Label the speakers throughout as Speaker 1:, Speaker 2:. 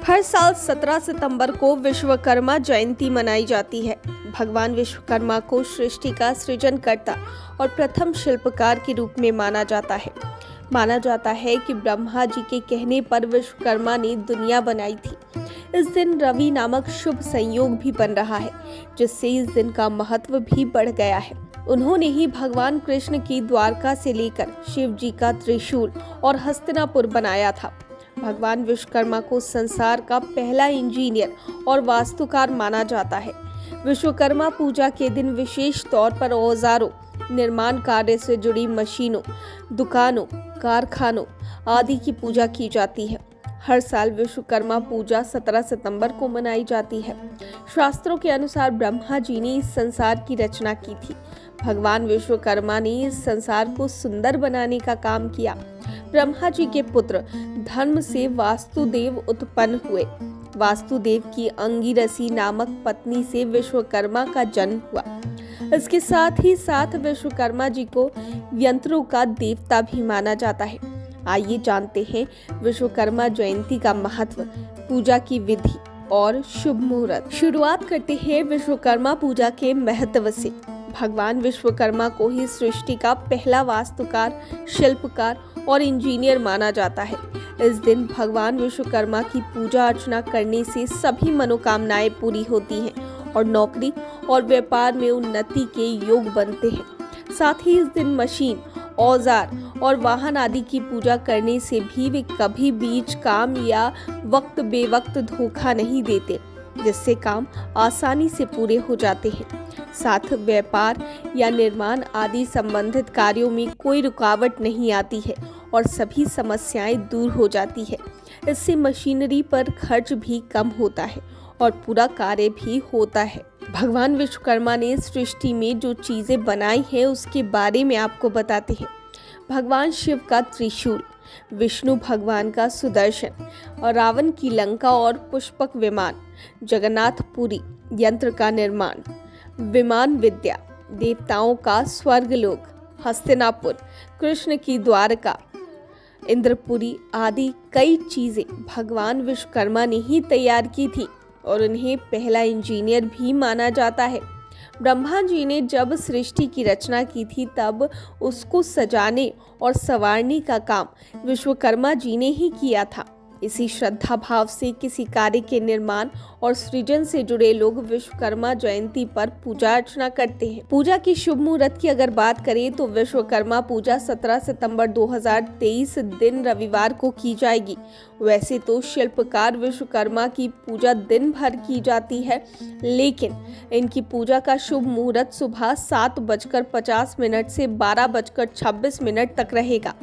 Speaker 1: हर साल 17 सितंबर को विश्वकर्मा जयंती मनाई जाती है। भगवान विश्वकर्मा को सृष्टि का सृजनकर्ता और प्रथम शिल्पकार के रूप में माना जाता है। माना जाता है कि ब्रह्मा जी के कहने पर विश्वकर्मा ने दुनिया बनाई थी। इस दिन रवि नामक शुभ संयोग भी बन रहा है, जिससे इस दिन का महत्व भी बढ़ गया है। उन्होंने ही भगवान कृष्ण की द्वारका से लेकर शिव जी का त्रिशूल और हस्तिनापुर बनाया था। भगवान विश्वकर्मा को संसार का पहला इंजीनियर और वास्तुकार माना जाता है। विश्वकर्मा पूजा के दिन विशेष तौर पर औजारों, निर्माण कार्य से जुड़ी मशीनों, दुकानों, कारखानों आदि की पूजा की जाती है। हर साल विश्वकर्मा पूजा 17 सितंबर को मनाई जाती है। शास्त्रों के अनुसार ब्रह्मा जी ने इस संसार की रचना की थी। भगवान विश्वकर्मा ने इस संसार को सुंदर बनाने का काम किया। ब्रह्मा जी के पुत्र धर्म से वास्तुदेव उत्पन्न हुए। वास्तुदेव की अंगिरसी नामक पत्नी से विश्वकर्मा का जन्म हुआ। इसके साथ ही साथ विश्वकर्मा जी को यंत्रों का देवता भी माना जाता है। आइए जानते हैं विश्वकर्मा जयंती का महत्व, पूजा की विधि और शुभ मुहूर्त। शुरुआत करते हैं विश्वकर्मा पूजा के महत्व से। भगवान विश्वकर्मा को ही सृष्टि का पहला वास्तुकार, शिल्पकार और इंजीनियर माना जाता है। इस दिन भगवान विश्वकर्मा की पूजा अर्चना करने से सभी मनोकामनाएं पूरी होती हैं और नौकरी और व्यापार में उन्नति के योग बनते हैं। साथ ही इस दिन मशीन, औजार और वाहन आदि की पूजा करने से भी वे कभी बीच काम या वक्त बेवक्त धोखा नहीं देते, जिससे काम आसानी से पूरे हो जाते हैं। साथ व्यापार या निर्माण आदि संबंधित कार्यों में कोई रुकावट नहीं आती है और सभी समस्याएं दूर हो जाती है। इससे मशीनरी पर खर्च भी कम होता है और पूरा कार्य भी होता है। भगवान विश्वकर्मा ने सृष्टि में जो चीजें बनाई हैं उसके बारे में आपको बताते हैं। भगवान शिव का त्रिशूल, विष्णु भगवान का सुदर्शन और रावण की लंका और पुष्पक विमान, जगन्नाथपुरी यंत्र का निर्माण, विमान विद्या, देवताओं का स्वर्गलोक, हस्तिनापुर, कृष्ण की द्वारका, इंद्रपुरी आदि कई चीजें भगवान विश्वकर्मा ने ही तैयार की थी और उन्हें पहला इंजीनियर भी माना जाता है। ब्रह्मा जी ने जब सृष्टि की रचना की थी तब उसको सजाने और संवारने का काम विश्वकर्मा जी ने ही किया था। इसी श्रद्धा भाव से किसी कार्य के निर्माण और सृजन से जुड़े लोग विश्वकर्मा जयंती पर पूजा अर्चना करते हैं। पूजा की शुभ मुहूर्त की अगर बात करें तो विश्वकर्मा पूजा 17 सितंबर 2023 दिन रविवार को की जाएगी। वैसे तो शिल्पकार विश्वकर्मा की पूजा दिन भर की जाती है, लेकिन इनकी पूजा का शुभ मुहूर्त सुबह 7:50 से 12:26 तक रहेगा।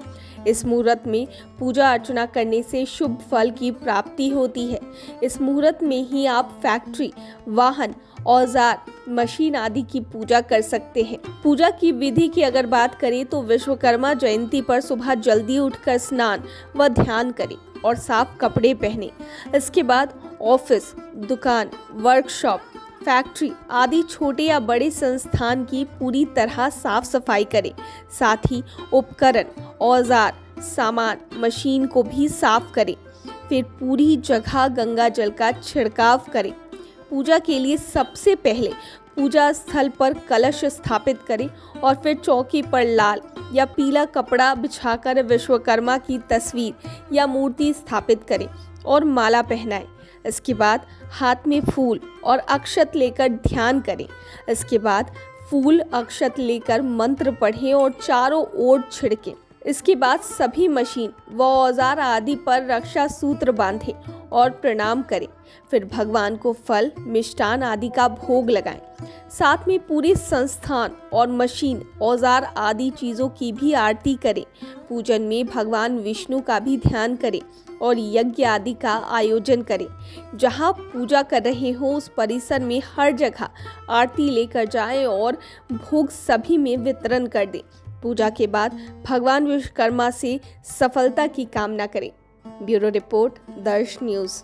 Speaker 1: इस मुहूर्त में पूजा अर्चना करने से शुभ फल की प्राप्ति होती है। इस मुहूर्त में ही आप फैक्ट्री, वाहन, औजार, मशीन आदि की पूजा कर सकते हैं। पूजा की विधि की अगर बात करें तो विश्वकर्मा जयंती पर सुबह जल्दी उठकर स्नान व ध्यान करें और साफ कपड़े पहने। इसके बाद ऑफिस, दुकान, वर्कशॉप, फैक्ट्री आदि छोटे या बड़े संस्थान की पूरी तरह साफ सफाई करें। साथ ही उपकरण, औजार, सामान, मशीन को भी साफ करें। फिर पूरी जगह गंगा जल का छिड़काव करें। पूजा के लिए सबसे पहले पूजा स्थल पर कलश स्थापित करें और फिर चौकी पर लाल या पीला कपड़ा बिछाकर विश्वकर्मा की तस्वीर या मूर्ति स्थापित करें और माला पहनाएं। इसके बाद हाथ में फूल और अक्षत लेकर ध्यान करें। इसके बाद फूल अक्षत लेकर मंत्र पढ़ें और चारों ओर छिड़कें। इसके बाद सभी मशीन व औजार आदि पर रक्षा सूत्र बांधें और प्रणाम करें। फिर भगवान को फल, मिष्टान आदि का भोग लगाएं। साथ में पूरे संस्थान और मशीन, औजार आदि चीजों की भी आरती करें। पूजन में भगवान विष्णु का भी ध्यान करें और यज्ञ आदि का आयोजन करें। जहां पूजा कर रहे हो उस परिसर में हर जगह आरती लेकर जाएं और भोग सभी में वितरण कर दें। पूजा के बाद भगवान विश्वकर्मा से सफलता की कामना करें। ब्यूरो रिपोर्ट, दर्श न्यूज़।